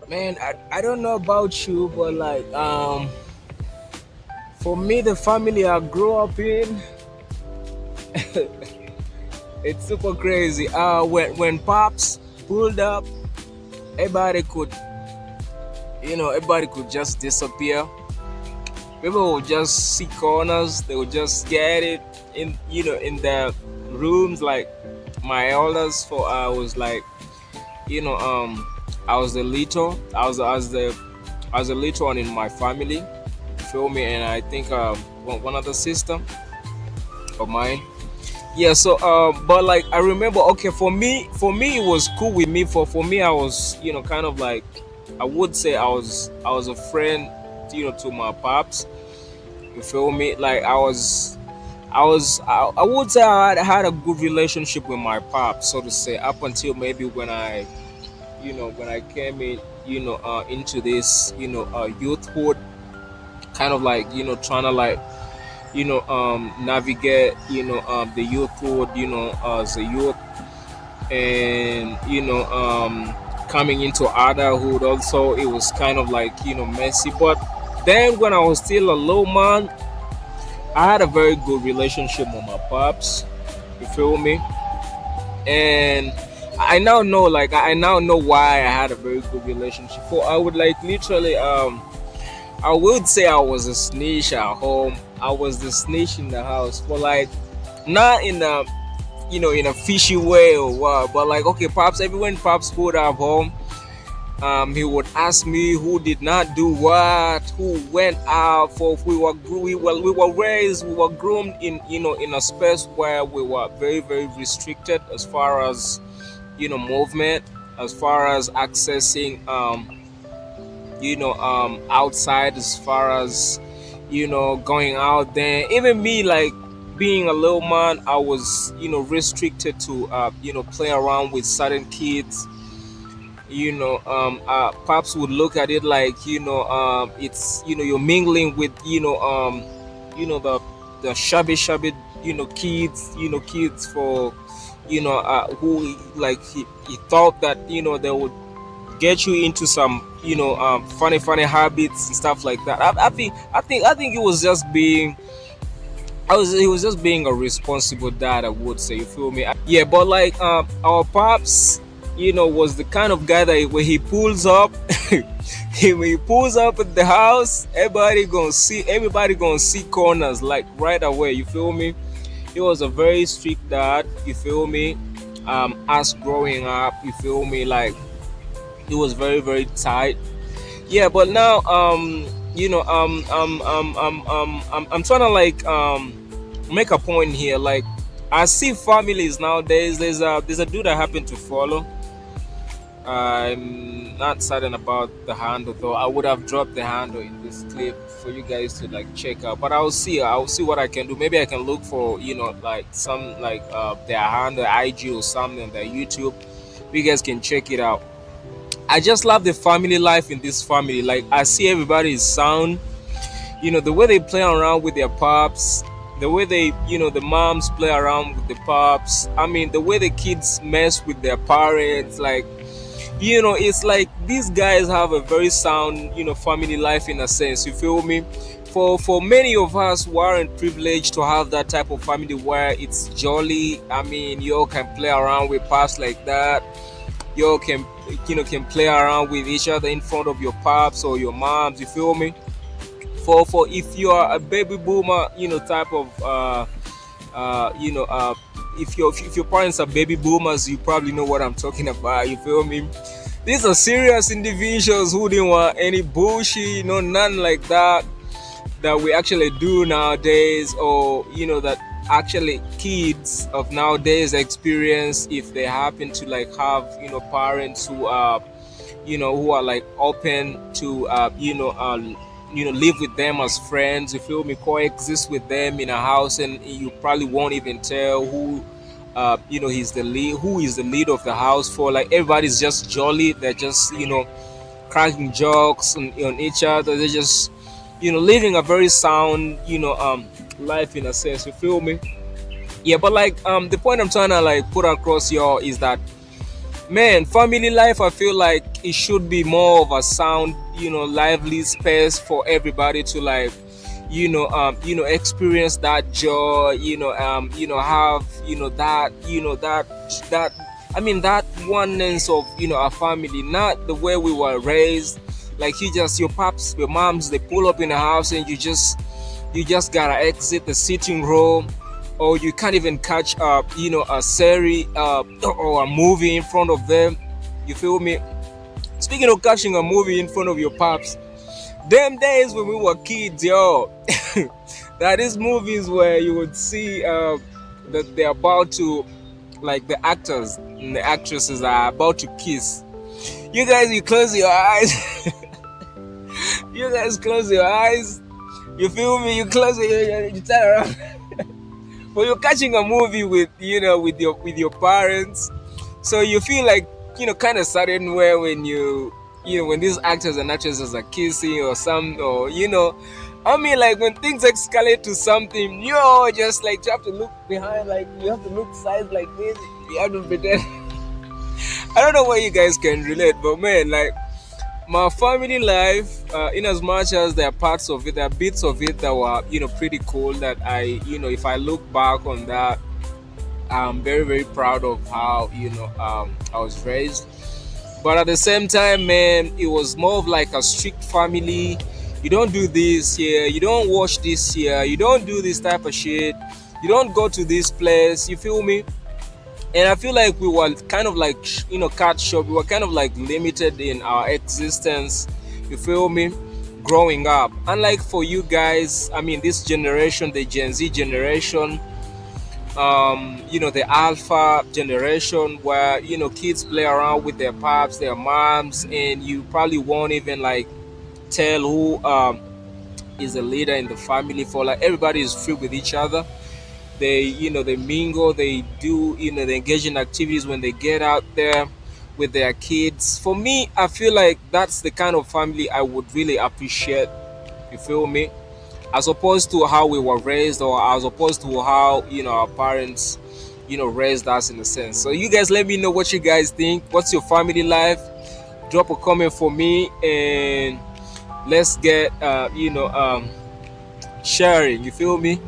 Man, I don't know about you, but like for me the family I grew up in, it's super crazy. When pops pulled up, everybody could everybody could just disappear. People would just see corners, they would just get it in the rooms. Like my elders, for I was like, you know, I was the little I was the little one in my family. You feel me? And I think one other sister of mine. Yeah, so but like I remember, okay, for me it was cool with me. For me, I was, kind of like, I would say I was a friend, to my pops. You feel me? Like I would say I had a good relationship with my pops, so to say, up until maybe when I came in, into this, youthhood, kind of like, trying to like, navigate, the youthhood, as a youth, and coming into adulthood. Also, it was kind of like, messy. But then when I was still a little man, I had a very good relationship with my pops. You feel me? And I now know why I had a very good relationship. For I would like literally, I would say I was a snitch at home. I was the snitch in the house, but like not in a fishy way or what. But like, okay, pops. Every when pops pulled up home, he would ask me who did not do what, who went out. For we were raised, we were groomed in a space where we were very very restricted as far as movement, as far as accessing outside, as far as going out there. Even me, like being a little man, I was restricted to play around with certain kids. Pops would look at it like, it's, you're mingling with the shabby kids, for who, like, he thought that they would get you into some funny habits and stuff like that. I think it was just being, he was just being a responsible dad, I would say. You feel me? Yeah, but like our pops, was the kind of guy that when he pulls up, when he pulls up at the house, everybody gonna see corners like right away. You feel me? He was a very strict dad. You feel me? Us growing up, you feel me? Like he was very very tight. Yeah, but now I'm trying to like make a point here. Like I see families nowadays. There's a dude I happen to follow. I'm not certain about the handle though. I would have dropped the handle in this clip for you guys to like check out. But I'll see what I can do. Maybe I can look for like some like their handle IG or something on their YouTube. You guys can check it out. I just love the family life in this family. Like I see everybody is sound. The way they play around with their pops, the way the moms play around with the pops. I mean, the way the kids mess with their parents. Like, it's like these guys have a very sound, family life in a sense. You feel me? For many of us who aren't privileged to have that type of family where it's jolly. I mean, you all can play around with pops like that. You all can play around with each other in front of your pops or your moms. You feel me? For if you are a baby boomer, type of if your parents are baby boomers, you probably know what I'm talking about. You feel me? These are serious individuals who didn't want any bullshit, none like that we actually do nowadays, or that actually kids of nowadays experience if they happen to like have parents who are like open to live with them as friends. You feel me? Coexist with them in a house, and you probably won't even tell he's the lead, who is the lead of the house. For like everybody's just jolly, they're just cracking jokes on each other. They're just living a very sound life in a sense. You feel me? Yeah, but like the point I'm trying to like put across y'all is that Man, family life, I feel like it should be more of a sound, lively space for everybody to like, experience that joy, have, that, I mean, that oneness of, our family, not the way we were raised. Like your pops, your moms, they pull up in the house and you just gotta exit the sitting room, or you can't even catch a series or a movie in front of them. You feel me? Speaking of catching a movie in front of your pops, them days when we were kids, yo, that is movies where you would see that they're about to, like, the actors and the actresses are about to kiss. You close your eyes. You guys close your eyes. You feel me? You turn around. But you're catching a movie with, with your parents, so you feel like, kind of certain way when when these actors and actresses are kissing or some, or I mean, like when things escalate to something, just like you have to look behind, like you have to look side like this. You have to pretend. I don't know why you guys can relate, but man, like my family life, in as much as there are parts of it, there are bits of it that were, pretty cool. That if I look back on that, I'm very, very proud of how, I was raised. But at the same time, man, it was more of like a strict family. You don't do this here. You don't watch this here. You don't do this type of shit. You don't go to this place. You feel me? And I feel like we were kind of like, cut short. We were kind of like limited in our existence. You feel me? Growing up. Unlike for you guys, I mean, this generation, the Gen Z generation, the alpha generation, where kids play around with their pops, their moms, and you probably won't even like tell who is a leader in the family. For like everybody is free with each other. They mingle, they do, they engage in activities when they get out there with their kids. For me, I feel like that's the kind of family I would really appreciate. You feel me? As opposed to how we were raised, or as opposed to how our parents raised us, in a sense. So you guys, let me know what you guys think. What's your family life? Drop a comment for me, and let's get sharing. You feel me?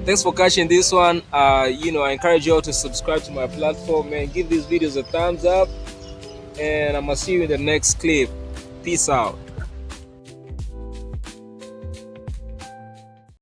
Thanks for catching this one. I encourage you all to subscribe to my platform and give these videos a thumbs up, and I'm gonna see you in the next clip. Peace out.